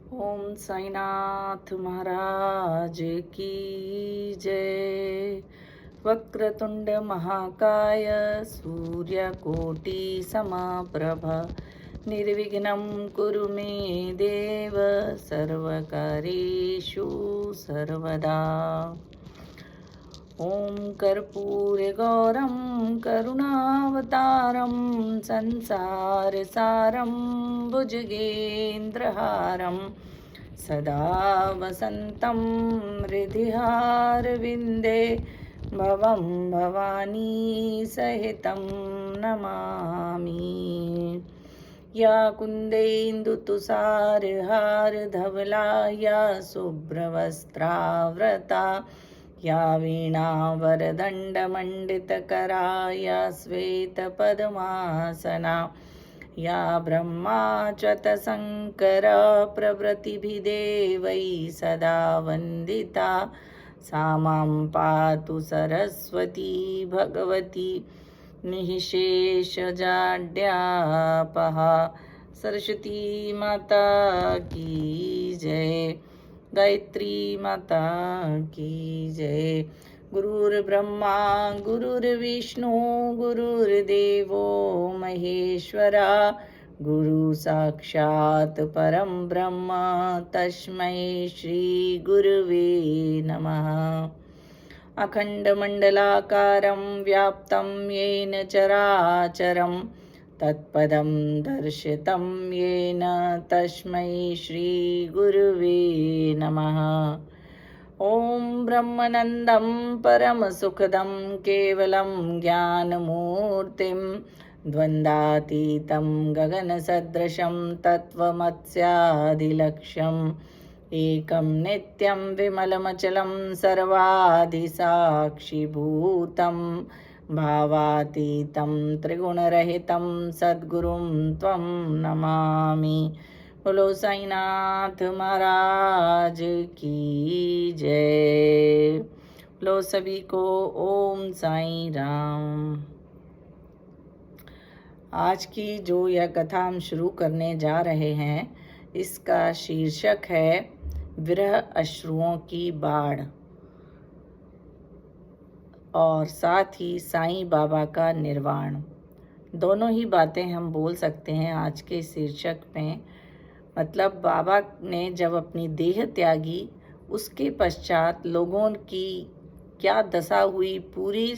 ओम साईनाथ महाराज की जय। वक्रतुंड महाकाय सूर्यकोटि समप्रभ निर्विघ्नं कुरु मे देव सर्वकार्येषु सर्वदा। ॐ कर्पूरगौरं करुणावतारं संसारसारं भुजगेन्द्रहारं सदा वसन्तं हृदिहारविन्दे भवं भवानी सहितं नमामि। या कुन्देन्दुतुषारहारधवला या शुभ्रवस्त्रावृता या वीणावरदण्डमण्डितकरा या श्वेतपद्मासना या ब्रह्माच्युतशङ्करा प्रभृतिभिर्देवैः सदा वन्दिता सा मां पातु सरस्वती भगवती निःशेषजाड्यापहा। सरस्वती माता की जय। गायत्री माता की जय। गुरुर्ब्रह्मा गुरुर्विष्णु गुरुर्देवो महेश्वरा गुरु साक्षात् परं ब्रह्म तस्मै श्री गुरुवे नमः। अखण्डमण्डलाकारं व्याप्तं येन चराचरं तत्पदं दर्शितं येन तस्मै श्रीगुरुवे नमः। ॐ ब्रह्मानन्दं परमसुखदं केवलं ज्ञानमूर्तिं द्वन्द्वातीतं गगनसदृशं तत्त्वमस्यादिलक्ष्यम् एकं नित्यं विमलमचलं सर्वादिसाक्षिभूतं भावातीतं त्रिगुणरहितं सद्गुरुं त्वं नमामि। बोलो साईनाथ महाराज की जय। बोलो सभी को ओम साई राम। आज की जो यह कथा हम शुरू करने जा रहे हैं इसका शीर्षक है विरह अश्रुओं की बाढ़ और साथ ही साईं बाबा का निर्वाण। दोनों ही बातें हम बोल सकते हैं आज के शीर्षक में। मतलब बाबा ने जब अपनी देह त्यागी उसके पश्चात लोगों की क्या दशा हुई पूरी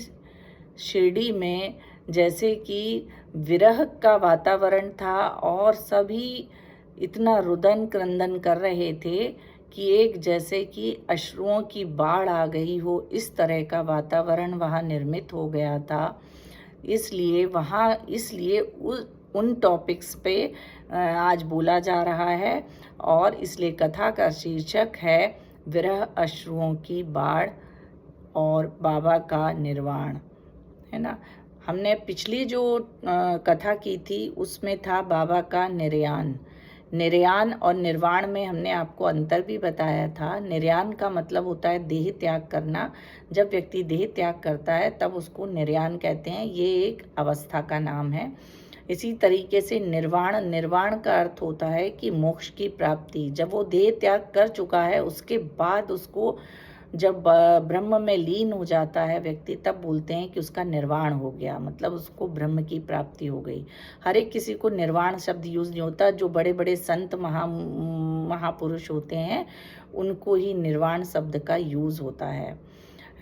शिरडी में, जैसे कि विरह का वातावरण था और सभी इतना रुदन क्रंदन कर रहे थे कि एक जैसे कि अश्रुओं की बाढ़ आ गई हो, इस तरह का वातावरण वहाँ निर्मित हो गया था। इसलिए उन टॉपिक्स पे आज बोला जा रहा है और इसलिए कथा का शीर्षक है विरह अश्रुओं की बाढ़ और बाबा का निर्वाण, है ना। हमने पिछली जो कथा की थी उसमें था बाबा का निर्यान और निर्वाण में हमने आपको अंतर भी बताया था। निर्यान का मतलब होता है देह त्याग करना। जब व्यक्ति देह त्याग करता है तब उसको निर्यान कहते हैं, ये एक अवस्था का नाम है। इसी तरीके से निर्वाण का अर्थ होता है कि मोक्ष की प्राप्ति। जब वो देह त्याग कर चुका है उसके बाद उसको जब ब्रह्म में लीन हो जाता है व्यक्ति, तब बोलते हैं कि उसका निर्वाण हो गया, मतलब उसको ब्रह्म की प्राप्ति हो गई। हर एक किसी को निर्वाण शब्द यूज़ नहीं होता। जो बड़े बड़े संत महापुरुष होते हैं उनको ही निर्वाण शब्द का यूज़ होता है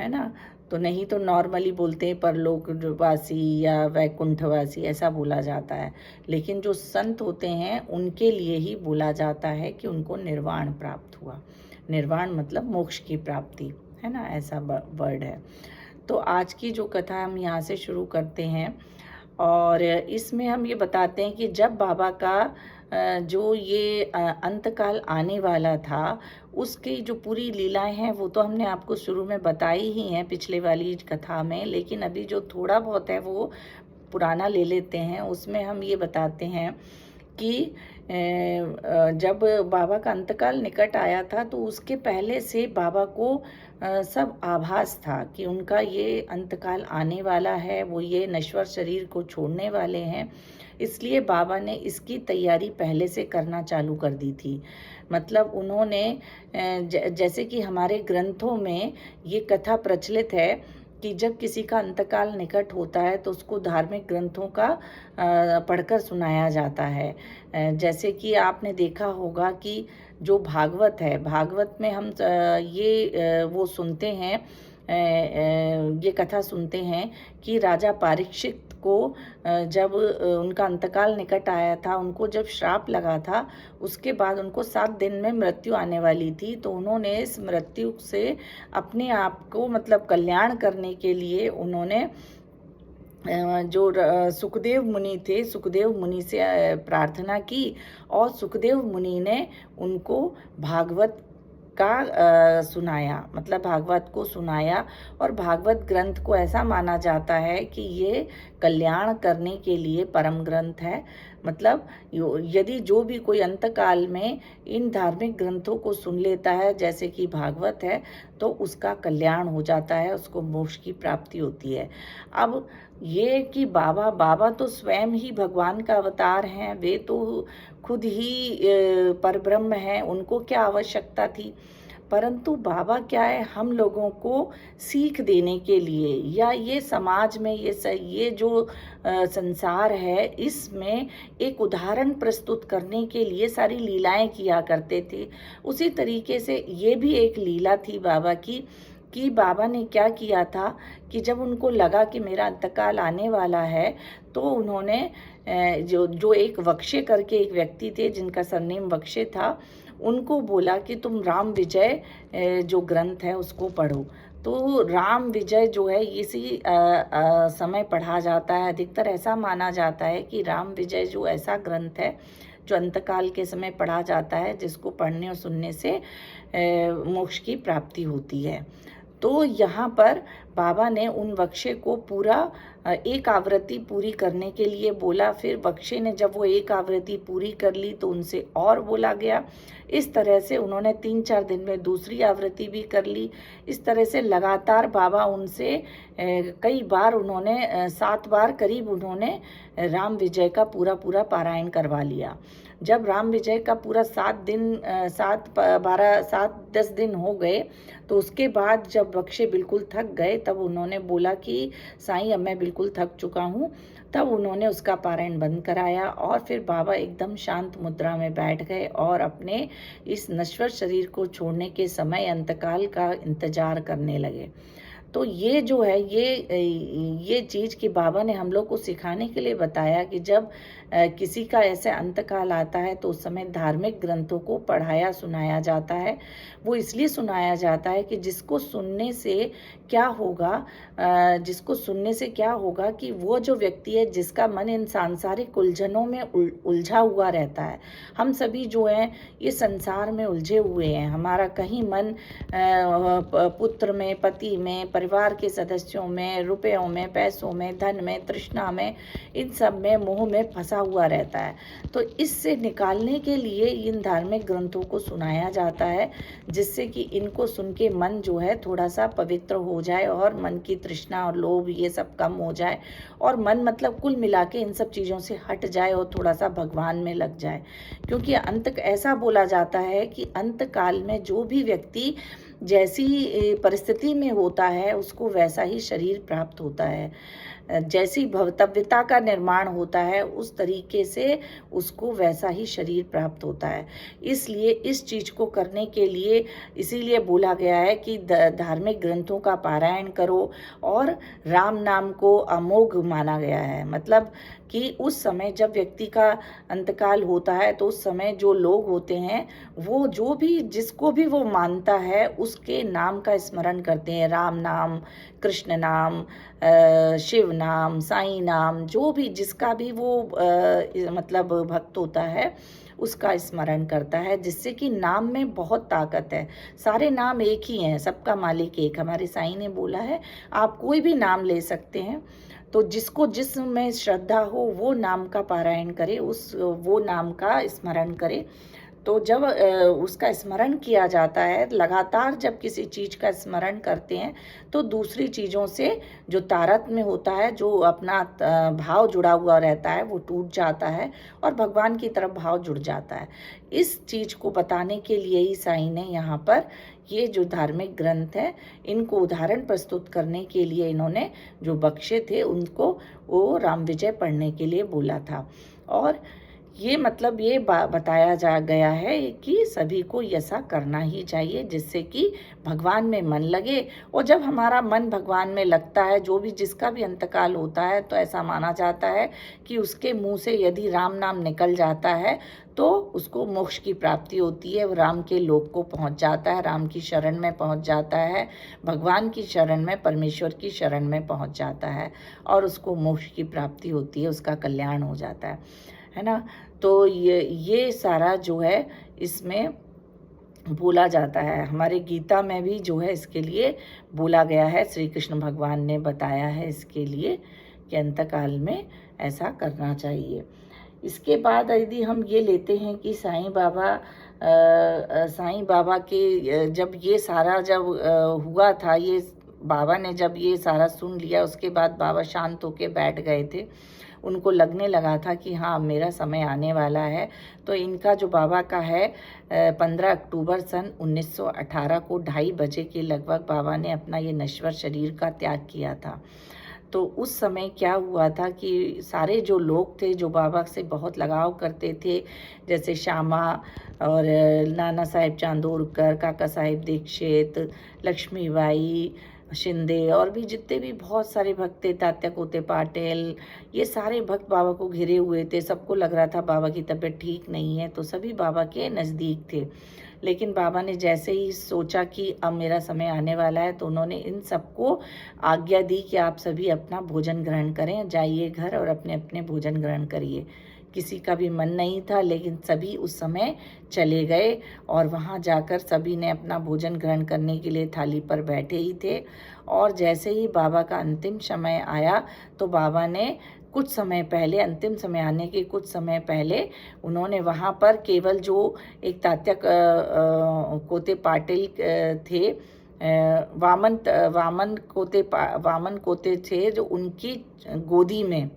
ना। तो नहीं तो नॉर्मली बोलते हैं परलोकवासी या वैकुंठवासी, ऐसा बोला जाता है। लेकिन जो संत होते हैं उनके लिए ही बोला जाता है कि उनको निर्वाण प्राप्त हुआ। निर्वाण मतलब मोक्ष की प्राप्ति, है ना, ऐसा वर्ड है। तो आज की जो कथा हम यहाँ से शुरू करते हैं और इसमें हम ये बताते हैं कि जब बाबा का जो ये अंतकाल आने वाला था उसकी जो पूरी लीलाएं हैं वो तो हमने आपको शुरू में बताई ही हैं पिछले वाली कथा में, लेकिन अभी जो थोड़ा बहुत है वो पुराना ले लेते हैं। उसमें हम ये बताते हैं कि जब बाबा का अंतकाल निकट आया था तो उसके पहले से बाबा को सब आभास था कि उनका ये अंतकाल आने वाला है, वो ये नश्वर शरीर को छोड़ने वाले हैं। इसलिए बाबा ने इसकी तैयारी पहले से करना चालू कर दी थी। मतलब उन्होंने जैसे कि हमारे ग्रंथों में ये कथा प्रचलित है कि जब किसी का अंतकाल निकट होता है तो उसको धार्मिक ग्रंथों का पढ़कर सुनाया जाता है। जैसे कि आपने देखा होगा कि जो भागवत है, भागवत में हम वो सुनते हैं, ये कथा सुनते हैं कि राजा परीक्षित को जब उनका अंतकाल निकट आया था, उनको जब श्राप लगा था, उसके बाद उनको 7 दिन में मृत्यु आने वाली थी, तो उन्होंने इस मृत्यु से अपने आप को मतलब कल्याण करने के लिए उन्होंने जो सुखदेव मुनि थे, सुखदेव मुनि से प्रार्थना की और सुखदेव मुनि ने उनको भागवत का सुनाया, मतलब भागवत को सुनाया। और भागवत ग्रंथ को ऐसा माना जाता है कि ये कल्याण करने के लिए परम ग्रंथ है। मतलब यदि जो भी कोई अंतकाल में इन धार्मिक ग्रंथों को सुन लेता है, जैसे कि भागवत है, तो उसका कल्याण हो जाता है, उसको मोक्ष की प्राप्ति होती है। अब ये कि बाबा तो स्वयं ही भगवान का अवतार हैं, वे तो खुद ही परब्रह्म हैं, उनको क्या आवश्यकता थी। परंतु बाबा क्या है, हम लोगों को सीख देने के लिए या ये समाज में ये जो संसार है, इसमें एक उदाहरण प्रस्तुत करने के लिए सारी लीलाएं किया करते थे। उसी तरीके से ये भी एक लीला थी बाबा की, कि बाबा ने क्या किया था कि जब उनको लगा कि मेरा अंतकाल आने वाला है, तो उन्होंने जो एक वक्शे करके एक व्यक्ति थे जिनका सरनेम वक्शे था, उनको बोला कि तुम राम विजय जो ग्रंथ है उसको पढ़ो। तो राम विजय जो है इसी समय पढ़ा जाता है। अधिकतर ऐसा माना जाता है कि राम विजय जो ऐसा ग्रंथ है जो अंतकाल के समय पढ़ा जाता है, जिसको पढ़ने और सुनने से मोक्ष की प्राप्ति होती है। तो यहाँ पर बाबा ने उन वक्शे को पूरा एक आवृत्ति पूरी करने के लिए बोला। फिर वक्शे ने जब वो एक आवृत्ति पूरी कर ली तो उनसे और बोला गया। इस तरह से उन्होंने 3-4 दिन में दूसरी आवृत्ति भी कर ली। इस तरह से लगातार बाबा उनसे कई बार उन्होंने 7 बार करीब उन्होंने राम विजय का पूरा पारायण करवा लिया। जब राम विजय का पूरा 7-10 दिन हो गए, तो उसके बाद जब वक्शे बिल्कुल थक गए, तब उन्होंने बोला कि साईं अब मैं बिल्कुल थक चुका हूँ। तब उन्होंने उसका पारायण बंद कराया और फिर बाबा एकदम शांत मुद्रा में बैठ गए और अपने इस नश्वर शरीर को छोड़ने के समय अंतकाल का इंतजार करने लगे। तो ये जो है ये चीज़ कि बाबा ने हम लोग को सिखाने के लिए बताया कि जब किसी का ऐसे अंतकाल आता है तो उस समय धार्मिक ग्रंथों को पढ़ाया सुनाया जाता है। वो इसलिए सुनाया जाता है कि जिसको सुनने से क्या होगा, कि वो जो व्यक्ति है जिसका मन इन सांसारिक उलझनों में उलझा हुआ रहता है। हम सभी जो हैं ये संसार में उलझे हुए हैं। हमारा कहीं मन पुत्र में, पति में, परिवार के सदस्यों में, रुपयों में, पैसों में, धन में, तृष्णा में, इन सब में, मोह में फंसा हुआ रहता है। तो इससे निकालने के लिए इन धार्मिक ग्रंथों को सुनाया जाता है, जिससे कि इनको सुन के मन जो है थोड़ा सा पवित्र हो जाए और मन की तृष्णा और लोभ ये सब कम हो जाए और मन मतलब कुल मिला के इन सब चीज़ों से हट जाए और थोड़ा सा भगवान में लग जाए। क्योंकि अंत ऐसा बोला जाता है कि अंत काल में जो भी व्यक्ति जैसी परिस्थिति में होता है उसको वैसा ही शरीर प्राप्त होता है। जैसी भवतव्यता का निर्माण होता है उस तरीके से उसको वैसा ही शरीर प्राप्त होता है। इसलिए इस चीज़ को करने के लिए इसीलिए बोला गया है कि धार्मिक ग्रंथों का पारायण करो और राम नाम को अमोघ माना गया है। मतलब कि उस समय जब व्यक्ति का अंतकाल होता है तो उस समय जो लोग होते हैं वो जो भी जिसको भी वो मानता है उसके नाम का स्मरण करते हैं। राम नाम, कृष्ण नाम, शिव नाम, साईं नाम, जो भी जिसका भी वो मतलब भक्त होता है उसका स्मरण करता है, जिससे कि नाम में बहुत ताकत है। सारे नाम एक ही हैं, सबका मालिक एक। हमारे साईं ने बोला है आप कोई भी नाम ले सकते हैं। तो जिसको जिसमें श्रद्धा हो वो नाम का पारायण करे, वो नाम का स्मरण करे। तो जब उसका स्मरण किया जाता है, लगातार जब किसी चीज़ का स्मरण करते हैं तो दूसरी चीज़ों से जो तारतम्य होता है, जो अपना भाव जुड़ा हुआ रहता है, वो टूट जाता है और भगवान की तरफ भाव जुड़ जाता है। इस चीज़ को बताने के लिए ही साईं ने यहाँ पर ये जो धार्मिक ग्रंथ हैं, इनको उदाहरण प्रस्तुत करने के लिए इन्होंने जो बख्शे थे उनको वो राम विजय पढ़ने के लिए बोला था। और ये मतलब ये बताया जा गया है कि सभी को ऐसा करना ही चाहिए, जिससे कि भगवान में मन लगे। और जब हमारा मन भगवान में लगता है, जो भी जिसका भी अंतकाल होता है, तो ऐसा माना जाता है कि उसके मुंह से यदि राम नाम निकल जाता है तो उसको मोक्ष की प्राप्ति होती है, वो राम के लोक को पहुंच जाता है, राम की शरण में पहुंच जाता है, भगवान की शरण में, परमेश्वर की शरण में पहुंच जाता है और उसको मोक्ष की प्राप्ति होती है, उसका कल्याण हो जाता है ना। तो ये सारा जो है इसमें बोला जाता है। हमारे गीता में भी जो है इसके लिए बोला गया है, श्री कृष्ण भगवान ने बताया है इसके लिए कि अंतकाल में ऐसा करना चाहिए। इसके बाद यदि हम ये लेते हैं कि साईं बाबा के जब ये सारा जब हुआ था, ये बाबा ने जब ये सारा सुन लिया, उसके बाद बाबा शांत होके बैठ गए थे। उनको लगने लगा था कि हाँ, मेरा समय आने वाला है। तो इनका जो बाबा का है 15 अक्टूबर सन 1918 को 2:30 बजे के लगभग बाबा ने अपना ये नश्वर शरीर का त्याग किया था। तो उस समय क्या हुआ था कि सारे जो लोग थे जो बाबा से बहुत लगाव करते थे, जैसे श्यामा और नाना साहेब चांदोरकर, काका साहेब दीक्षित, लक्ष्मीबाई शिंदे और भी जितने भी बहुत सारे भक्त थे, तात्या कोते पाटिल, ये सारे भक्त बाबा को घिरे हुए थे। सबको लग रहा था बाबा की तबीयत ठीक नहीं है, तो सभी बाबा के नज़दीक थे। लेकिन बाबा ने जैसे ही सोचा कि अब मेरा समय आने वाला है, तो उन्होंने इन सबको आज्ञा दी कि आप सभी अपना भोजन ग्रहण करें, जाइए घर और अपने अपने भोजन ग्रहण करिए। किसी का भी मन नहीं था, लेकिन सभी उस समय चले गए और वहाँ जाकर सभी ने अपना भोजन ग्रहण करने के लिए थाली पर बैठे ही थे। और जैसे ही बाबा का अंतिम समय आया, तो बाबा ने कुछ समय पहले, अंतिम समय आने के कुछ समय पहले, उन्होंने वहाँ पर केवल जो एक तात्या कोते पाटिल थे, वामन कोते थे, जो उनकी गोदी में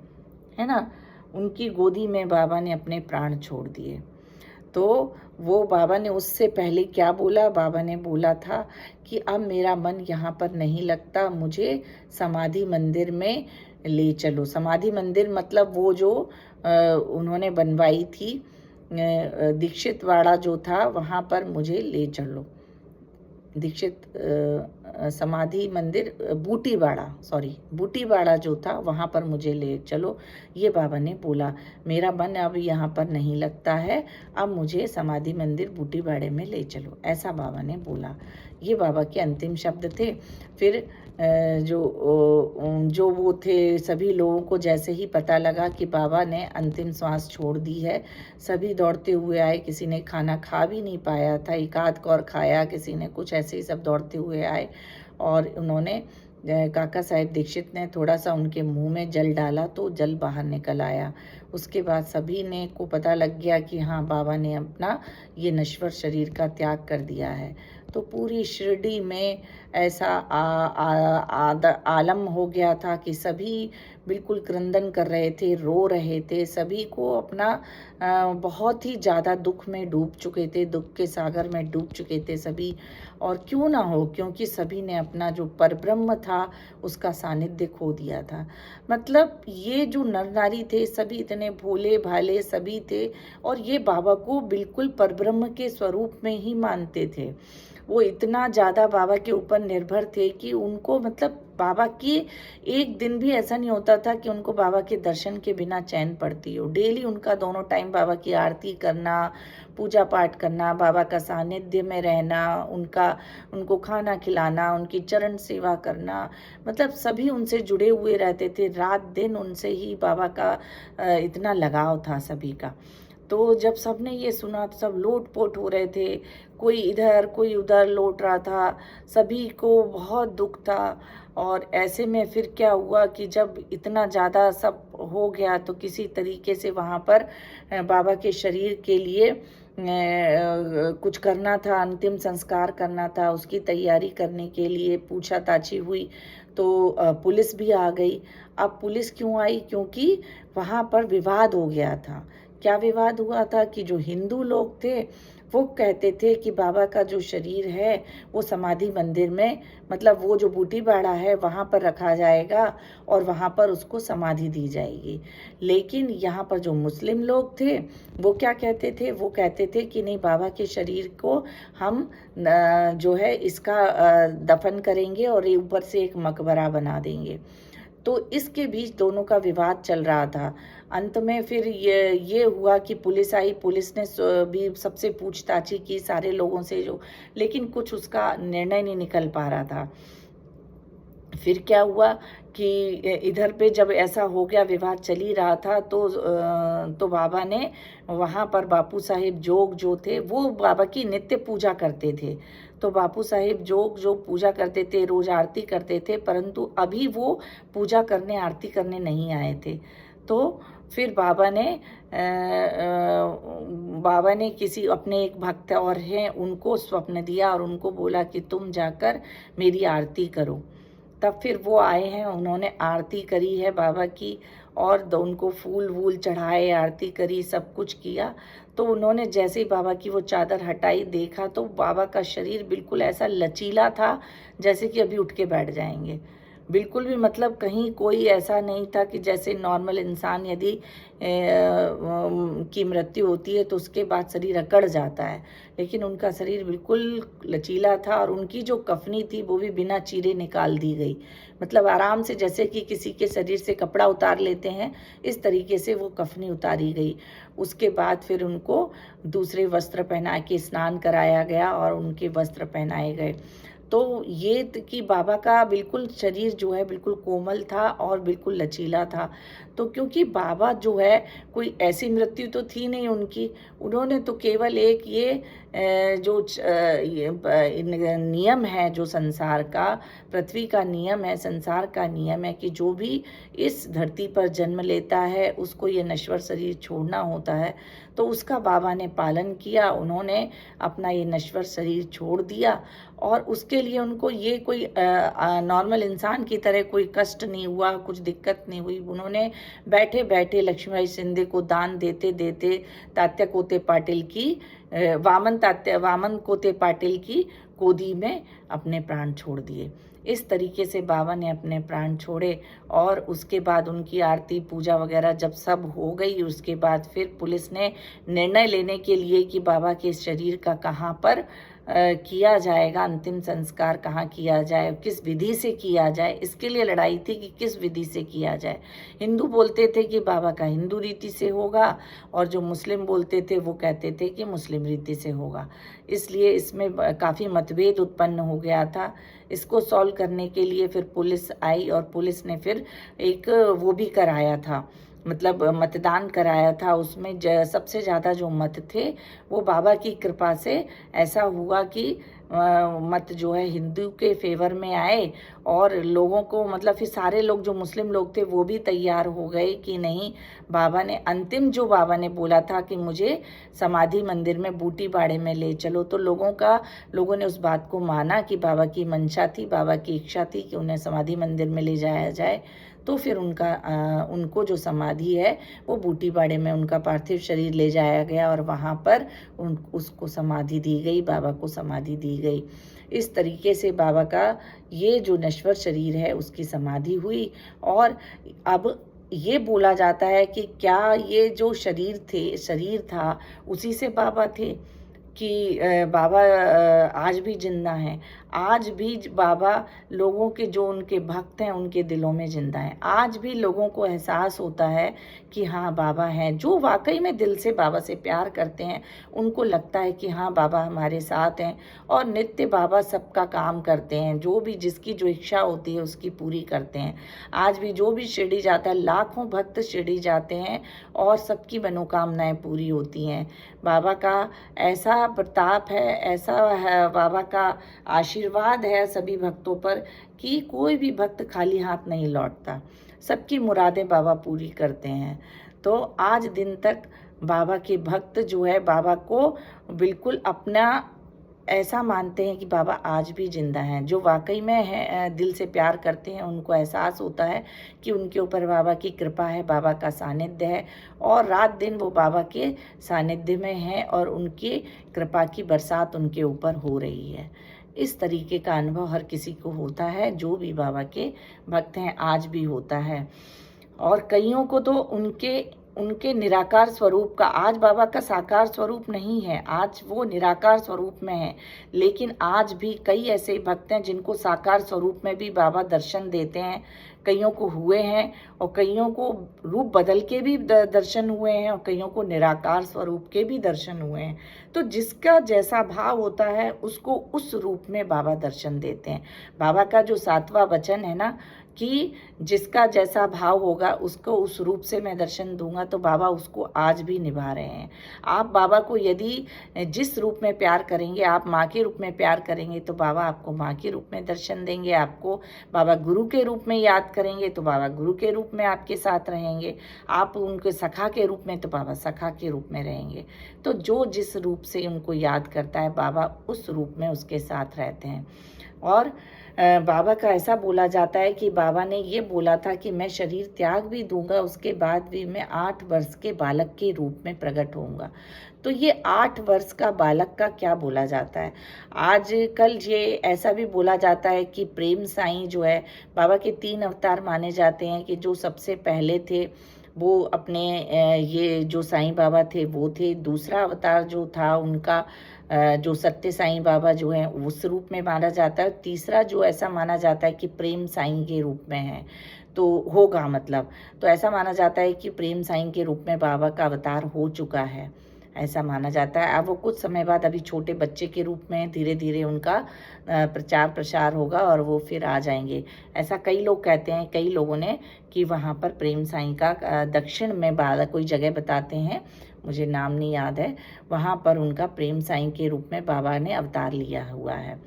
है ना, उनकी गोदी में बाबा ने अपने प्राण छोड़ दिए। तो वो बाबा ने उससे पहले क्या बोला? बाबा ने बोला था कि अब मेरा मन यहाँ पर नहीं लगता, मुझे समाधि मंदिर में ले चलो। समाधि मंदिर मतलब वो जो उन्होंने बनवाई थी, दीक्षित वाड़ा जो था, वहाँ पर मुझे ले चलो। दीक्षित समाधि मंदिर बूटीवाड़ा जो था, वहाँ पर मुझे ले चलो, ये बाबा ने बोला। मेरा मन अब यहाँ पर नहीं लगता है, अब मुझे समाधि मंदिर बूटीवाड़े में ले चलो, ऐसा बाबा ने बोला। ये बाबा के अंतिम शब्द थे। फिर जो वो थे, सभी लोगों को जैसे ही पता लगा कि बाबा ने अंतिम सांस छोड़ दी है, सभी दौड़ते हुए आए। किसी ने खाना खा भी नहीं पाया था, एक आध कौर खाया, किसी ने कुछ, ऐसे ही सब दौड़ते हुए आए। और उन्होंने, काका साहेब दीक्षित ने थोड़ा सा उनके मुंह में जल डाला तो जल बाहर निकल आया। उसके बाद सभी ने को पता लग गया कि हाँ, बाबा ने अपना ये नश्वर शरीर का त्याग कर दिया है। तो पूरी शिरडी में ऐसा आलम हो गया था कि सभी बिल्कुल क्रंदन कर रहे थे, रो रहे थे। सभी को अपना बहुत ही ज़्यादा दुख में डूब चुके थे, दुख के सागर में डूब चुके थे सभी। और क्यों ना हो, क्योंकि सभी ने अपना जो परब्रह्म था उसका सानिध्य खो दिया था। मतलब ये जो नर नारी थे, सभी इतने भोले भाले सभी थे और ये बाबा को बिल्कुल परब्रह्म के स्वरूप में ही मानते थे। वो इतना ज़्यादा बाबा के ऊपर निर्भर थे कि उनको, मतलब बाबा की एक दिन भी ऐसा नहीं होता था कि उनको बाबा के दर्शन के बिना चैन पड़ती हो। डेली उनका दोनों टाइम बाबा की आरती करना, पूजा पाठ करना, बाबा का सानिध्य में रहना, उनको खाना खिलाना, उनकी चरण सेवा करना, मतलब सभी उनसे जुड़े हुए रहते थे। रात दिन उनसे ही बाबा का इतना लगाव था सभी का। तो जब सबने ये सुना तो सब लोट पोट हो रहे थे, कोई इधर कोई उधर लौट रहा था, सभी को बहुत दुख था। और ऐसे में फिर क्या हुआ कि जब इतना ज़्यादा सब हो गया, तो किसी तरीके से वहाँ पर बाबा के शरीर के लिए कुछ करना था, अंतिम संस्कार करना था, उसकी तैयारी करने के लिए पूछताछी हुई तो पुलिस भी आ गई। अब पुलिस क्यों आई? क्योंकि वहाँ पर विवाद हो गया था। क्या विवाद हुआ था कि जो हिंदू लोग थे वो कहते थे कि बाबा का जो शरीर है वो समाधि मंदिर में, मतलब वो जो बूटी बाड़ा है वहाँ पर रखा जाएगा और वहाँ पर उसको समाधि दी जाएगी। लेकिन यहाँ पर जो मुस्लिम लोग थे वो क्या कहते थे? वो कहते थे कि नहीं, बाबा के शरीर को हम जो है इसका दफन करेंगे और ये ऊपर से एक मकबरा बना देंगे। तो इसके बीच दोनों का विवाद चल रहा था। अंत में फिर ये हुआ कि पुलिस आई, पुलिस ने भी सबसे पूछताछी की सारे लोगों से, जो लेकिन कुछ उसका निर्णय नहीं निकल पा रहा था। फिर क्या हुआ कि इधर पे जब ऐसा हो गया, विवाद चल ही रहा था, तो बाबा ने वहाँ पर बापू साहिब जोग जो थे वो बाबा की नित्य पूजा करते थे। तो बापू साहिब जोग जो पूजा करते थे, रोज आरती करते थे, परंतु अभी वो पूजा करने, आरती करने नहीं आए थे। तो फिर बाबा ने किसी अपने एक भक्त और हैं उनको स्वप्न दिया और उनको बोला कि तुम जाकर मेरी आरती करो। तब फिर वो आए हैं, उन्होंने आरती करी है बाबा की और उनको फूल वूल चढ़ाए, आरती करी, सब कुछ किया। तो उन्होंने जैसे ही बाबा की वो चादर हटाई, देखा तो बाबा का शरीर बिल्कुल ऐसा लचीला था जैसे कि अभी उठ के बैठ जाएंगे। बिल्कुल भी, मतलब कहीं कोई ऐसा नहीं था कि जैसे नॉर्मल इंसान यदि की मृत्यु होती है तो उसके बाद शरीर अकड़ जाता है, लेकिन उनका शरीर बिल्कुल लचीला था और उनकी जो कफनी थी वो भी बिना चीरे निकाल दी गई। मतलब आराम से, जैसे कि किसी के शरीर से कपड़ा उतार लेते हैं, इस तरीके से वो कफनी उतारी गई। उसके बाद फिर उनको दूसरे वस्त्र पहना के स्नान कराया गया और उनके वस्त्र पहनाए गए। तो ये कि बाबा का बिल्कुल शरीर जो है बिल्कुल कोमल था और बिल्कुल लचीला था। तो क्योंकि बाबा जो है, कोई ऐसी मृत्यु तो थी नहीं उनकी, उन्होंने तो केवल एक ये नियम है जो संसार का, पृथ्वी का नियम है, संसार का नियम है कि जो भी इस धरती पर जन्म लेता है उसको ये नश्वर शरीर छोड़ना होता है। तो उसका बाबा ने पालन किया, उन्होंने अपना ये नश्वर शरीर छोड़ दिया और उसके लिए उनको ये कोई नॉर्मल इंसान की तरह कोई कष्ट नहीं हुआ, कुछ दिक्कत नहीं हुई। उन्होंने बैठे बैठे लक्ष्मीबाई शिंदे को दान देते देते तात्या कोते पाटिल की वामन कोते पाटिल की गोदी में अपने प्राण छोड़ दिए। इस तरीके से बाबा ने अपने प्राण छोड़े और उसके बाद उनकी आरती पूजा वगैरह जब सब हो गई, उसके बाद फिर पुलिस ने निर्णय लेने के लिए कि बाबा के शरीर का कहाँ पर किया जाएगा, अंतिम संस्कार कहाँ किया जाए, किस विधि से किया जाए, इसके लिए लड़ाई थी कि किस विधि से किया जाए। हिंदू बोलते थे कि बाबा का हिंदू रीति से होगा और जो मुस्लिम बोलते थे वो कहते थे कि मुस्लिम रीति से होगा। इसलिए इसमें काफ़ी मतभेद उत्पन्न हो गया था। इसको सॉल्व करने के लिए फिर पुलिस आई और पुलिस ने फिर एक वो भी कराया था, मतलब मतदान कराया था। उसमें सबसे ज़्यादा जो मत थे वो बाबा की कृपा से ऐसा हुआ कि मत जो है हिंदू के फेवर में आए और लोगों को, मतलब फिर सारे लोग जो मुस्लिम लोग थे वो भी तैयार हो गए कि नहीं, बाबा ने अंतिम जो बाबा ने बोला था कि मुझे समाधि मंदिर में बूटी बाड़े में ले चलो, तो लोगों ने उस बात को माना कि बाबा की मंशा थी, बाबा की इच्छा थी कि उन्हें समाधि मंदिर में ले जाया जाए। तो फिर उनको जो समाधि है वो बूटी बाड़े में उनका पार्थिव शरीर ले जाया गया और वहाँ पर उसको समाधि दी गई, बाबा को समाधि दी गई। इस तरीके से बाबा का ये जो नश्वर शरीर है उसकी समाधि हुई। और अब ये बोला जाता है कि क्या ये जो शरीर था उसी से बाबा थे कि बाबा आज भी जिंदा हैं। आज भी बाबा लोगों के, जो उनके भक्त हैं उनके दिलों में जिंदा हैं। आज भी लोगों को एहसास होता है कि हाँ बाबा हैं, जो वाकई में दिल से बाबा से प्यार करते हैं उनको लगता है कि हाँ बाबा हमारे साथ हैं और नित्य बाबा सबका काम करते हैं, जो भी जिसकी जो इच्छा होती है उसकी पूरी करते हैं। आज भी जो भी शिरडी जाता है, लाखों भक्त शिरडी जाते हैं और सबकी मनोकामनाएं पूरी होती हैं। बाबा का ऐसा प्रताप है, ऐसा है बाबा का आशीर्वाद है सभी भक्तों पर कि कोई भी भक्त खाली हाथ नहीं लौटता, सबकी मुरादें बाबा पूरी करते हैं। तो आज दिन तक बाबा के भक्त जो है बाबा को बिल्कुल अपना ऐसा मानते हैं कि बाबा आज भी जिंदा हैं। जो वाकई में है दिल से प्यार करते हैं उनको एहसास होता है कि उनके ऊपर बाबा की कृपा है, बाबा का सानिध्य है और रात दिन वो बाबा के सानिध्य में हैं और उनकी कृपा की बरसात उनके ऊपर हो रही है। इस तरीके का अनुभव हर किसी को होता है, जो भी बाबा के भक्त हैं आज भी होता है। और कईयों को तो उनके उनके निराकार स्वरूप का, आज बाबा का साकार स्वरूप नहीं है, आज वो निराकार स्वरूप में है, लेकिन आज भी कई ऐसे भक्त हैं जिनको साकार स्वरूप में भी बाबा दर्शन देते हैं। कईयों को हुए हैं और कईयों को रूप बदल के भी दर्शन हुए हैं और कईयों को निराकार स्वरूप के भी दर्शन हुए हैं। तो जिसका जैसा भाव होता है उसको उस रूप में बाबा दर्शन देते हैं। बाबा का जो 7वां वचन है ना कि जिसका जैसा भाव होगा उसको उस रूप से मैं दर्शन दूंगा, तो बाबा उसको आज भी निभा रहे हैं। आप बाबा को यदि जिस रूप में प्यार करेंगे, आप माँ के रूप में प्यार करेंगे तो बाबा आपको माँ के रूप में दर्शन देंगे। आपको बाबा गुरु के रूप में याद करेंगे तो बाबा गुरु के रूप में आपके साथ रहेंगे। आप उनके सखा के रूप में तो बाबा सखा के रूप में रहेंगे। तो जो जिस रूप से उनको याद करता है बाबा उस रूप में उसके साथ रहते हैं। और बाबा का ऐसा बोला जाता है कि बाबा ने ये बोला था कि मैं शरीर त्याग भी दूंगा, उसके बाद भी मैं 8 वर्ष के बालक के रूप में प्रकट होऊंगा। तो ये 8 वर्ष का बालक का क्या बोला जाता है? आजकल ये ऐसा भी बोला जाता है कि प्रेम साईं जो है, बाबा के 3 अवतार माने जाते हैं कि जो सबसे पहले थे वो अपने ये जो साईं बाबा थे वो थे। दूसरा अवतार जो था उनका जो सत्य साईं बाबा जो हैं उस रूप में माना जाता है। तीसरा जो ऐसा माना जाता है कि प्रेम साईं के रूप में है तो होगा, मतलब तो ऐसा माना जाता है कि प्रेम साईं के रूप में बाबा का अवतार हो चुका है, ऐसा माना जाता है। अब वो कुछ समय बाद अभी छोटे बच्चे के रूप में धीरे धीरे उनका प्रचार प्रसार होगा और वो फिर आ जाएंगे, ऐसा कई लोग कहते हैं। कई लोगों ने कि वहाँ पर प्रेम साईं का दक्षिण में बाबा कोई जगह बताते हैं, मुझे नाम नहीं याद है, वहाँ पर उनका प्रेम साईं के रूप में बाबा ने अवतार लिया हुआ है।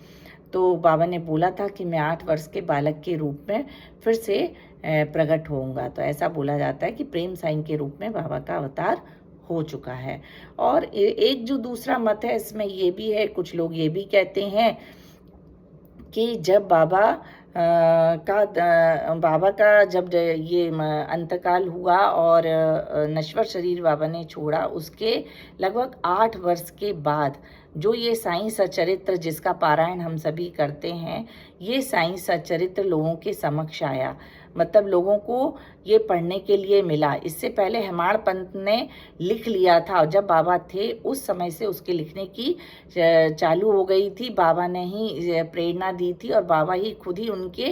तो बाबा ने बोला था कि मैं 8 वर्ष के बालक के रूप में फिर से प्रकट होऊंगा। तो ऐसा बोला जाता है कि प्रेम साईं के रूप में बाबा का अवतार हो चुका है। और एक जो दूसरा मत है इसमें ये भी है, कुछ लोग ये भी कहते हैं कि जब बाबा का जब ये अंतकाल हुआ और नश्वर शरीर बाबा ने छोड़ा, उसके लगभग 8 वर्ष के बाद जो ये साईं सचरित्र जिसका पारायण हम सभी करते हैं, ये साईं सचरित्र लोगों के समक्ष आया, मतलब लोगों को ये पढ़ने के लिए मिला। इससे पहले हेमाड़ पंत ने लिख लिया था और जब बाबा थे उस समय से उसके लिखने की चालू हो गई थी। बाबा ने ही प्रेरणा दी थी और बाबा ही खुद ही उनके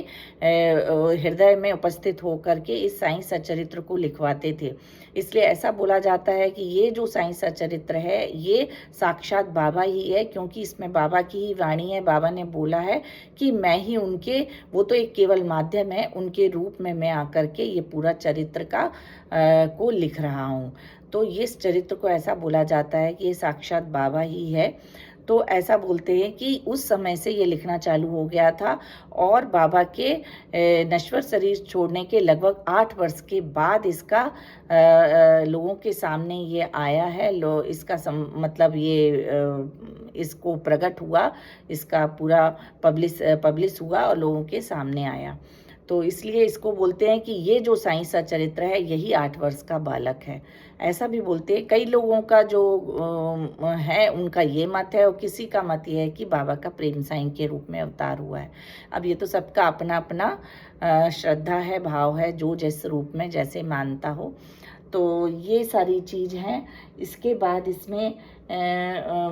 हृदय में उपस्थित होकर के इस साईं सचरित्र को लिखवाते थे। इसलिए ऐसा बोला जाता है कि ये जो साईं सचरित्र है ये साक्षात बाबा ही है, क्योंकि इसमें बाबा की ही वाणी है। बाबा ने बोला है कि मैं ही उनके, वो तो एक केवल माध्यम है, उनके रूप में मैं आकर के ये पूरा चरित्र का को लिख रहा हूँ। तो ये इस चरित्र को ऐसा बोला जाता है कि ये साक्षात बाबा ही है। तो ऐसा बोलते हैं कि उस समय से ये लिखना चालू हो गया था और बाबा के नश्वर शरीर छोड़ने के लगभग 8 वर्ष के बाद इसका लोगों के सामने ये आया है। इसका मतलब ये इसको प्रकट हुआ, इसका पूरा पब्लिश हुआ और लोगों के सामने आया। तो इसलिए इसको बोलते हैं कि ये जो साईं सचरित्र है यही 8 वर्ष का बालक है, ऐसा भी बोलते हैं। कई लोगों का जो है उनका ये मत है और किसी का मत ये है कि बाबा का प्रेम साईं के रूप में अवतार हुआ है। अब ये तो सबका अपना अपना श्रद्धा है, भाव है, जो जिस रूप में जैसे मानता हो। तो ये सारी चीज़ हैं। इसके बाद इसमें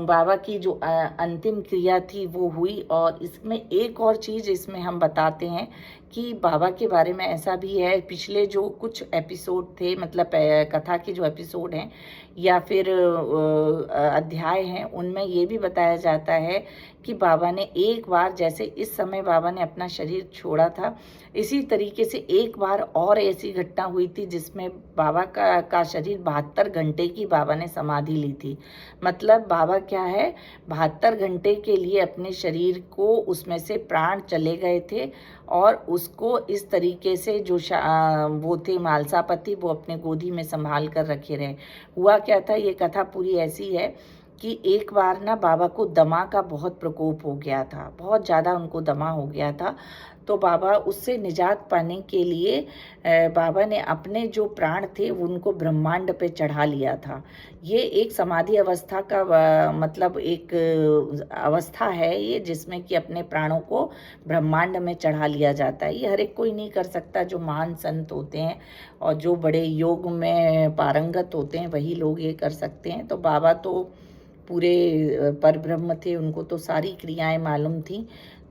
बाबा की जो अंतिम क्रिया थी वो हुई। और इसमें एक और चीज़ इसमें हम बताते हैं कि बाबा के बारे में ऐसा भी है, पिछले जो कुछ एपिसोड थे, मतलब कथा के जो एपिसोड हैं या फिर अध्याय हैं, उनमें ये भी बताया जाता है कि बाबा ने एक बार, जैसे इस समय बाबा ने अपना शरीर छोड़ा था, इसी तरीके से एक बार और ऐसी घटना हुई थी जिसमें बाबा का शरीर 72 घंटे की बाबा ने समाधि ली थी। मतलब बाबा क्या है, 72 घंटे के लिए अपने शरीर को उसमें से प्राण चले गए थे और उसको इस तरीके से जो वो थे मालसापति, वो अपने गोदी में संभाल कर रखे रहे। हुआ क्या था, ये कथा पूरी ऐसी है कि एक बार ना बाबा को दमा का बहुत प्रकोप हो गया था, बहुत ज़्यादा उनको दमा हो गया था। तो बाबा उससे निजात पाने के लिए बाबा ने अपने जो प्राण थे उनको ब्रह्मांड पे चढ़ा लिया था। ये एक समाधि अवस्था का मतलब एक अवस्था है ये, जिसमें कि अपने प्राणों को ब्रह्मांड में चढ़ा लिया जाता है। ये हर एक कोई नहीं कर सकता, जो महान संत होते हैं और जो बड़े योग में पारंगत होते हैं वही लोग ये कर सकते हैं। तो बाबा तो पूरे परब्रह्म थे, उनको तो सारी क्रियाएं मालूम थी,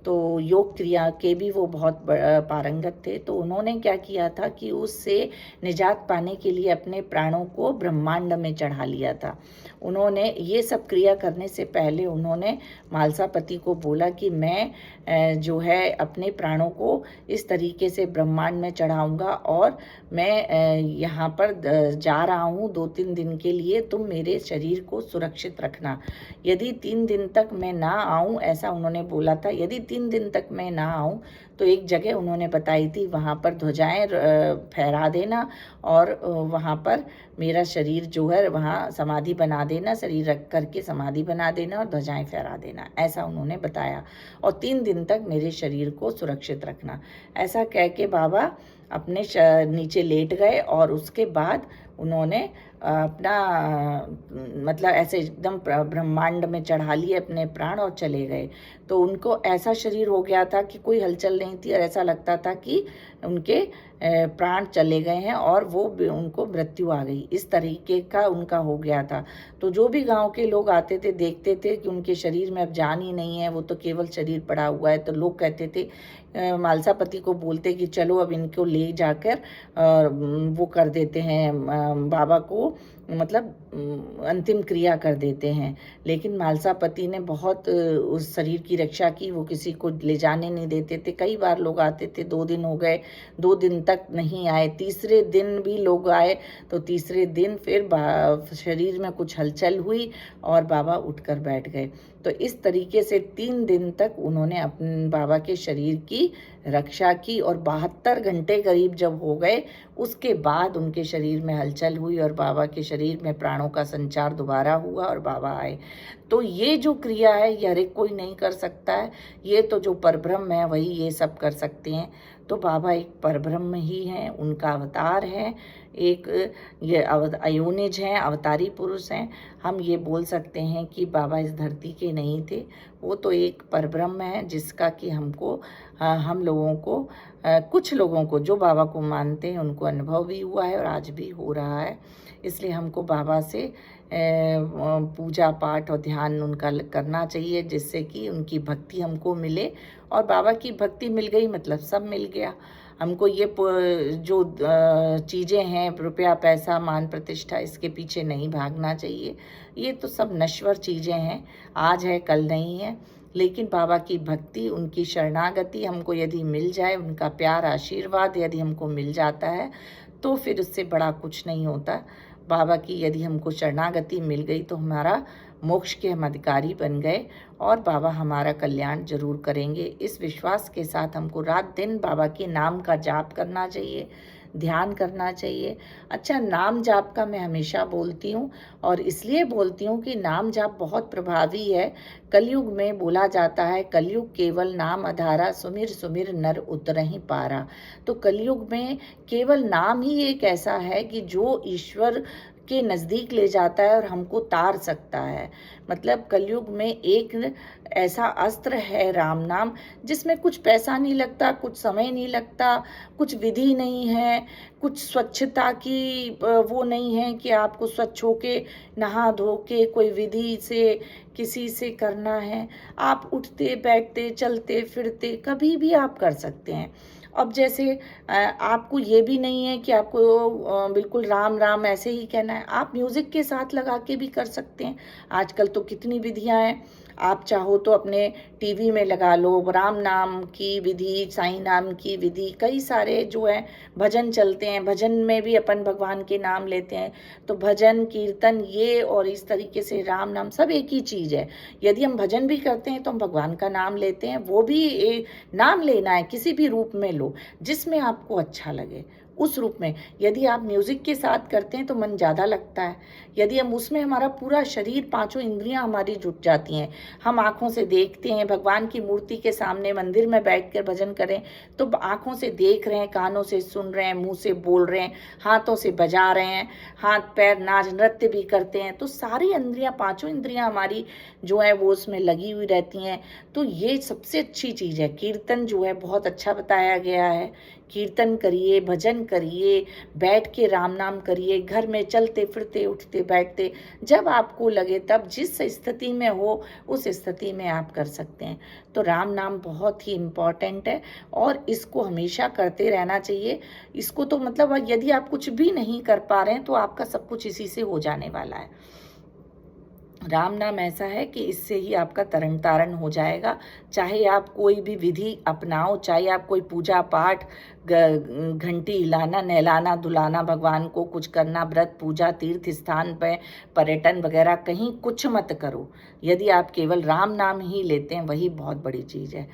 तो योग क्रिया के भी वो बहुत पारंगत थे। तो उन्होंने क्या किया था कि उससे निजात पाने के लिए अपने प्राणों को ब्रह्मांड में चढ़ा लिया था। उन्होंने ये सब क्रिया करने से पहले उन्होंने मालसापति को बोला कि मैं जो है अपने प्राणों को इस तरीके से ब्रह्मांड में चढ़ाऊंगा और मैं यहाँ पर जा रहा हूँ 2-3 दिन के लिए, तुम मेरे शरीर को सुरक्षित रखना। यदि 3 दिन तक मैं ना आऊँ, ऐसा उन्होंने बोला था, यदि 3 दिन तक मैं ना आऊँ तो एक जगह उन्होंने बताई थी, वहाँ पर ध्वजाएं फहरा देना और वहाँ पर मेरा शरीर जो है वहाँ समाधि बना देना, शरीर रख करके समाधि बना देना और ध्वजाएं फहरा देना, ऐसा उन्होंने बताया। और 3 दिन तक मेरे शरीर को सुरक्षित रखना, ऐसा कह के बाबा अपने नीचे लेट गए और उसके बाद उन्होंने अपना मतलब ऐसे एकदम ब्रह्मांड में चढ़ा लिए अपने प्राण और चले गए। तो उनको ऐसा शरीर हो गया था कि कोई हलचल नहीं थी और ऐसा लगता था कि उनके प्राण चले गए हैं और वो उनको मृत्यु आ गई, इस तरीके का उनका हो गया था। तो जो भी गांव के लोग आते थे देखते थे कि उनके शरीर में अब जान ही नहीं है, वो तो केवल शरीर पड़ा हुआ है। तो लोग कहते थे, मालसापति को बोलते कि चलो अब इनको ले जाकर वो कर देते हैं, बाबा को मतलब अंतिम क्रिया कर देते हैं। लेकिन मालसापति ने बहुत उस शरीर की रक्षा की, वो किसी को ले जाने नहीं देते थे। कई बार लोग आते थे, 2 दिन हो गए, 2 दिन तक नहीं आए, तीसरे दिन भी लोग आए तो तीसरे दिन फिर शरीर में कुछ हलचल हुई और बाबा उठकर बैठ गए। तो इस तरीके से 3 दिन तक उन्होंने अपने बाबा के शरीर की रक्षा की और 72 घंटे करीब जब हो गए उसके बाद उनके शरीर में हलचल हुई और बाबा के शरीर में प्राणों का संचार दोबारा हुआ और बाबा आए। तो ये जो क्रिया है ये हर एक कोई नहीं कर सकता है, ये तो जो परब्रह्म है वही ये सब कर सकते हैं। तो बाबा एक परब्रह्म ही हैं, उनका अवतार है, एक ये अयोनिज हैं, अवतारी पुरुष हैं। हम ये बोल सकते हैं कि बाबा इस धरती के नहीं थे, वो तो एक परब्रह्म है जिसका कि हमको हम लोगों को कुछ लोगों को जो बाबा को मानते हैं उनको अनुभव भी हुआ है और आज भी हो रहा है। इसलिए हमको बाबा से पूजा पाठ और ध्यान उनका करना चाहिए, जिससे कि उनकी भक्ति हमको मिले। और बाबा की भक्ति मिल गई मतलब सब मिल गया। हमको ये जो चीज़ें हैं, रुपया पैसा मान प्रतिष्ठा, इसके पीछे नहीं भागना चाहिए। ये तो सब नश्वर चीज़ें हैं, आज है कल नहीं है। लेकिन बाबा की भक्ति, उनकी शरणागति हमको यदि मिल जाए, उनका प्यार आशीर्वाद यदि हमको मिल जाता है तो फिर उससे बड़ा कुछ नहीं होता। बाबा की यदि हमको शरणागति मिल गई तो हमारा मोक्ष के हम अधिकारी बन गए और बाबा हमारा कल्याण जरूर करेंगे। इस विश्वास के साथ हमको रात दिन बाबा के नाम का जाप करना चाहिए, ध्यान करना चाहिए। अच्छा, नाम जाप का मैं हमेशा बोलती हूँ और इसलिए बोलती हूँ कि नाम जाप बहुत प्रभावी है। कलयुग में बोला जाता है, कलयुग केवल नाम आधारा, सुमिर सुमिर नर उतरहि पारा। तो कलयुग में केवल नाम ही एक ऐसा है कि जो ईश्वर के नज़दीक ले जाता है और हमको तार सकता है। मतलब कलयुग में एक ऐसा अस्त्र है राम नाम, जिसमें कुछ पैसा नहीं लगता, कुछ समय नहीं लगता, कुछ विधि नहीं है, कुछ स्वच्छता की वो नहीं है कि आपको स्वच्छ होके नहा धो के कोई विधि से किसी से करना है, आप उठते बैठते चलते फिरते कभी भी आप कर सकते हैं। अब जैसे आपको ये भी नहीं है कि आपको बिल्कुल राम राम ऐसे ही कहना है, आप म्यूज़िक के साथ लगा के भी कर सकते हैं। आजकल तो कितनी विधियां हैं, आप चाहो तो अपने टीवी में लगा लो, राम नाम की विधि, साईं नाम की विधि, कई सारे जो है भजन चलते हैं, भजन में भी अपन भगवान के नाम लेते हैं। तो भजन कीर्तन ये और इस तरीके से राम नाम सब एक ही चीज़ है। यदि हम भजन भी करते हैं तो हम भगवान का नाम लेते हैं, वो भी नाम लेना है, किसी भी रूप में लो जिसमें आपको अच्छा लगे उस रूप में। यदि आप म्यूज़िक के साथ करते हैं तो मन ज़्यादा लगता है। यदि हम उसमें हमारा पूरा शरीर, पांचों इंद्रियां हमारी जुट जाती हैं, हम आँखों से देखते हैं, भगवान की मूर्ति के सामने मंदिर में बैठकर भजन करें तो आँखों से देख रहे हैं, कानों से सुन रहे हैं, मुंह से बोल रहे हैं, हाथों से बजा रहे हैं, हाथ पैर नाच नृत्य भी करते हैं, तो सारी इंद्रियां, पांचों इंद्रियां हमारी जो है वो उसमें लगी हुई रहती हैं। तो ये सबसे अच्छी चीज़ है। कीर्तन जो है बहुत अच्छा बताया गया है, कीर्तन करिए, भजन करिए, बैठ के राम नाम करिए, घर में चलते फिरते उठते बैठते, जब आपको लगे तब, जिस स्थिति में हो उस स्थिति में आप कर सकते हैं। तो राम नाम बहुत ही इम्पॉर्टेंट है और इसको हमेशा करते रहना चाहिए। इसको तो मतलब यदि आप कुछ भी नहीं कर पा रहे हैं तो आपका सब कुछ इसी से हो जाने वाला है। राम नाम ऐसा है कि इससे ही आपका तरण तारण हो जाएगा। चाहे आप कोई भी विधि अपनाओ, चाहे आप कोई पूजा पाठ, घंटी हिलाना, नहलाना धुलाना, भगवान को कुछ करना, व्रत पूजा, तीर्थ स्थान पे पर्यटन वगैरह कहीं कुछ मत करो। यदि आप केवल राम नाम ही लेते हैं वही बहुत बड़ी चीज़ है।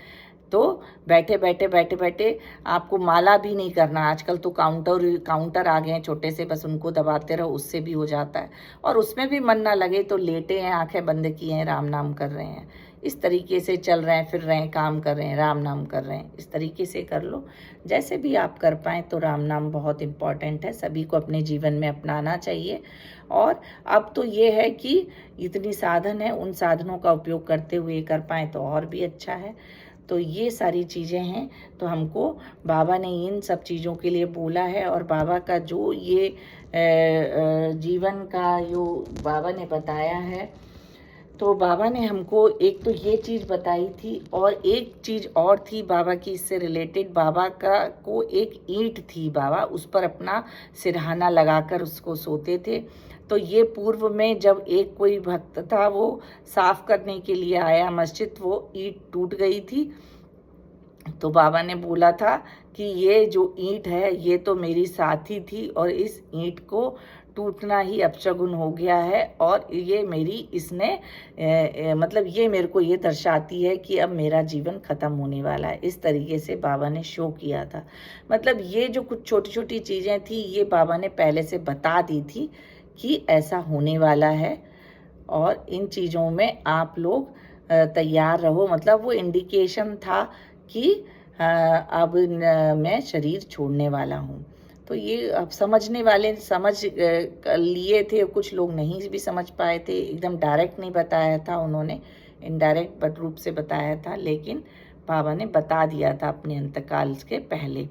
तो बैठे बैठे आपको माला भी नहीं करना। आजकल तो काउंटर आ गए हैं छोटे से, बस उनको दबाते रहो, उससे भी हो जाता है। और उसमें भी मन ना लगे तो लेटे हैं, आंखें बंद किए हैं, राम नाम कर रहे हैं, इस तरीके से चल रहे हैं, फिर रहे हैं, काम कर रहे हैं, राम नाम कर रहे हैं, इस तरीके से कर लो। जैसे भी आप कर पाएँ। तो राम नाम बहुत इम्पॉर्टेंट है, सभी को अपने जीवन में अपनाना चाहिए। और अब तो ये है कि इतनी साधन है, उन साधनों का उपयोग करते हुए कर पाएँ तो और भी अच्छा है। तो ये सारी चीज़ें हैं। तो हमको बाबा ने इन सब चीज़ों के लिए बोला है। और बाबा का जो ये जीवन का जो बाबा ने बताया है, तो बाबा ने हमको एक तो ये चीज़ बताई थी, और एक चीज़ और थी बाबा की इससे रिलेटेड। बाबा का को एक ईंट थी, बाबा उस पर अपना सिरहाना लगाकर उसको सोते थे। तो ये पूर्व में जब एक कोई भक्त था, वो साफ करने के लिए आया मस्जिद, वो ईंट टूट गई थी। तो बाबा ने बोला था कि ये जो ईंट है ये तो मेरी साथी थी, और इस ईंट को टूटना ही अपशगुन हो गया है, और ये मेरी इसने मतलब ये मेरे को ये दर्शाती है कि अब मेरा जीवन ख़त्म होने वाला है। इस तरीके से बाबा ने शो किया था। मतलब ये जो कुछ छोटी छोटी चीज़ें थी, ये बाबा ने पहले से बता दी थी कि ऐसा होने वाला है, और इन चीज़ों में आप लोग तैयार रहो। मतलब वो इंडिकेशन था कि अब मैं शरीर छोड़ने वाला हूँ। तो ये अब समझने वाले समझ लिए थे, कुछ लोग नहीं भी समझ पाए थे, एकदम डायरेक्ट नहीं बताया था उन्होंने, इनडायरेक्ट रूप से बताया था, लेकिन बाबा ने बता दिया था अपने अंतकाल के पहले।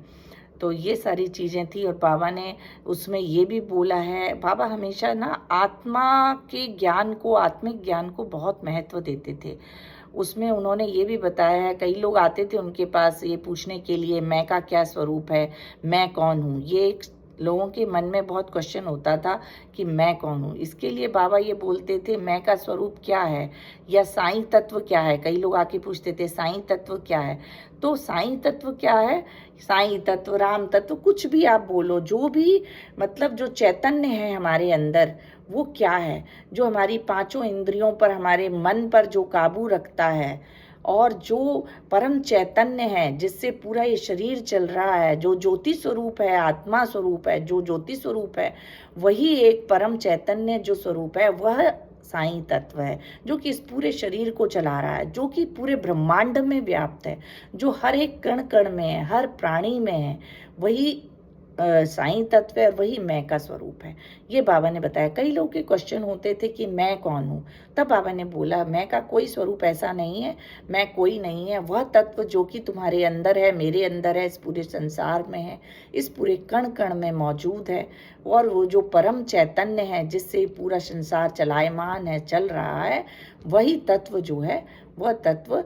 तो ये सारी चीज़ें थी। और बाबा ने उसमें ये भी बोला है, बाबा हमेशा ना आत्मा के ज्ञान को, आत्मिक ज्ञान को बहुत महत्व देते थे। उसमें उन्होंने ये भी बताया है, कई लोग आते थे उनके पास ये पूछने के लिए, मैं का क्या स्वरूप है, मैं कौन हूँ। ये एक लोगों के मन में बहुत क्वेश्चन होता था कि मैं कौन हूँ। इसके लिए बाबा ये बोलते थे, मैं का स्वरूप क्या है, या साईं तत्व क्या है। कई लोग आके पूछते थे साईं तत्व क्या है। तो साईं तत्व क्या है, साईं तत्व, राम तत्व, कुछ भी आप बोलो, जो भी मतलब जो चैतन्य है हमारे अंदर, वो क्या है, जो हमारी पांचों इंद्रियों पर, हमारे मन पर जो काबू रखता है, और जो परम चैतन्य है जिससे पूरा ये शरीर चल रहा है, जो ज्योति स्वरूप है, आत्मा स्वरूप है, जो ज्योति स्वरूप है, वही एक परम चैतन्य जो स्वरूप है, वह साईं तत्व है, जो कि इस पूरे शरीर को चला रहा है, जो कि पूरे ब्रह्मांड में व्याप्त है, जो हर एक कण कण में है, हर प्राणी में है। वही साईं तत्व है और वही मैं का स्वरूप है। ये बाबा ने बताया। कई लोग के क्वेश्चन होते थे कि मैं कौन हूँ, तब बाबा ने बोला मैं का कोई स्वरूप ऐसा नहीं है, मैं कोई नहीं है। वह तत्व जो कि तुम्हारे अंदर है, मेरे अंदर है, इस पूरे संसार में है, इस पूरे कण कण में मौजूद है। और वो जो परम चैतन्य है जिससे पूरा संसार चलायमान है, चल रहा है, वही तत्व जो है, वह तत्व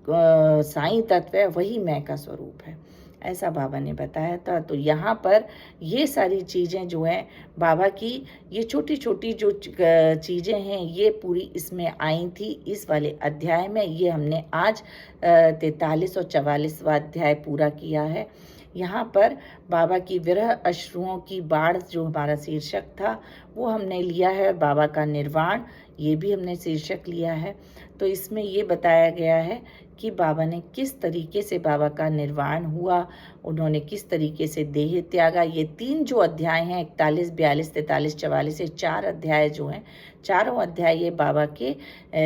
साईं तत्व है, वही मैं का स्वरूप है। ऐसा बाबा ने बताया था। तो यहाँ पर ये सारी चीज़ें जो हैं बाबा की, ये छोटी छोटी जो चीज़ें हैं, ये पूरी इसमें आई थी इस वाले अध्याय में। ये हमने आज 43 और 44वां अध्याय पूरा किया है। यहाँ पर बाबा की विरह अश्रुओं की बाढ़ जो हमारा शीर्षक था वो हमने लिया है। बाबा का निर्वाण, ये भी हमने शीर्षक लिया है। तो इसमें ये बताया गया है कि बाबा ने किस तरीके से बाबा का निर्वाण हुआ, उन्होंने किस तरीके से देह त्यागा। ये 3 जो अध्याय हैं, 41, 42, 43, 44, ये 4 अध्याय जो हैं, चारों अध्याय ये बाबा के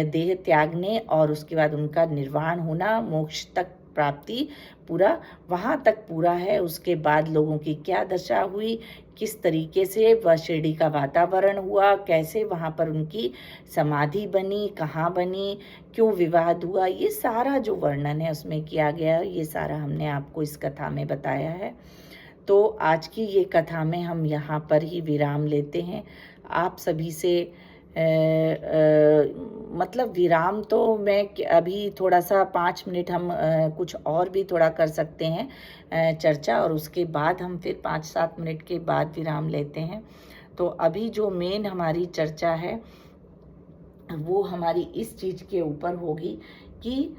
देह त्यागने और उसके बाद उनका निर्वाण होना, मोक्ष तक प्राप्ति, पूरा वहाँ तक पूरा है। उसके बाद लोगों की क्या दशा हुई, किस तरीके से वह शिरडी का वातावरण हुआ, कैसे वहाँ पर उनकी समाधि बनी, कहाँ बनी, क्यों विवाद हुआ, ये सारा जो वर्णन है उसमें किया गया। ये सारा हमने आपको इस कथा में बताया है। तो आज की ये कथा में हम यहाँ पर ही विराम लेते हैं। आप सभी से मतलब विराम तो मैं अभी थोड़ा सा 5 मिनट हम कुछ और भी थोड़ा कर सकते हैं चर्चा, और उसके बाद हम फिर 5-7 मिनट के बाद विराम लेते हैं। तो अभी जो मेन हमारी चर्चा है वो हमारी इस चीज़ के ऊपर होगी कि